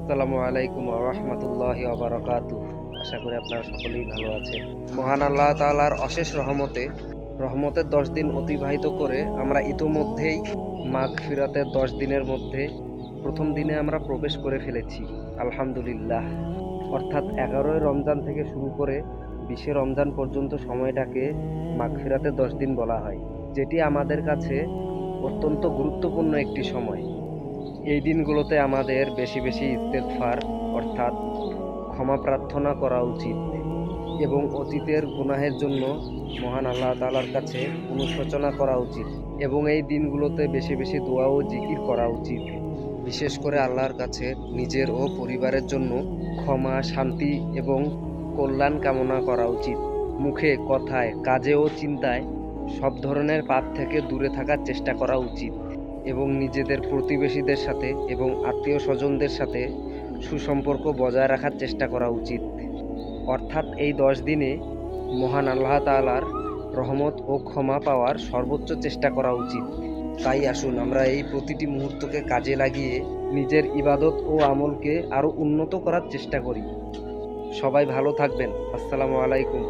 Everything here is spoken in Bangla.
আসসালামু আলাইকুম ওয়া রাহমাতুল্লাহি ওয়া বারাকাতুহু। আশা করি আপনারা সকলেই ভালো আছেন। মহান আল্লাহ তাআলার অশেষ রহমতের 10 দিন অতিবাহিত করে আমরা ইতোমধ্যেই মাগফিরাতের 10 দিনের মধ্যে প্রথম দিনে আমরা প্রবেশ করে ফেলেছি। আলহামদুলিল্লাহ। অর্থাৎ 11ই রমজান থেকে শুরু করে 20শে রমজান পর্যন্ত সময়টাকে মাগফিরাতের 10 দিন বলা হয়, যেটি আমাদের কাছে অত্যন্ত গুরুত্বপূর্ণ একটি সময়। এই দিনগুলোতে আমাদের বেশি বেশি ইস্তেগফার অর্থাৎ ক্ষমা প্রার্থনা করা উচিত এবং অতীতের গুনাহের জন্য মহান আল্লাহ তাআলার কাছে অনুশোচনা করা উচিত এবং এই দিনগুলোতে বেশি বেশি দোয়া ও জিকির করা উচিত। বিশেষ করে আল্লাহর কাছে নিজের ও পরিবারের জন্য ক্ষমা, শান্তি এবং কল্যাণ কামনা করা উচিত। মুখে, কথায়, কাজে ও চিন্তায় সব ধরনের পাপ থেকে দূরে থাকার চেষ্টা করা উচিত এবং নিজেদের প্রতিবেশীদের সাথে এবং আত্মীয় স্বজনদের সাথে সুসম্পর্ক বজায় রাখার চেষ্টা করা উচিত। অর্থাৎ এই 10 দিনে মহান আল্লাহ তাআলার রহমত ও ক্ষমা পাওয়ার সর্বোচ্চ চেষ্টা করা উচিত। তাই আসুন আমরা এই প্রতিটি মুহূর্তকে কাজে লাগিয়ে নিজের ইবাদত ও আমলকে আরও উন্নত করার চেষ্টা করি। সবাই ভালো থাকবেন। আসসালামু আলাইকুম।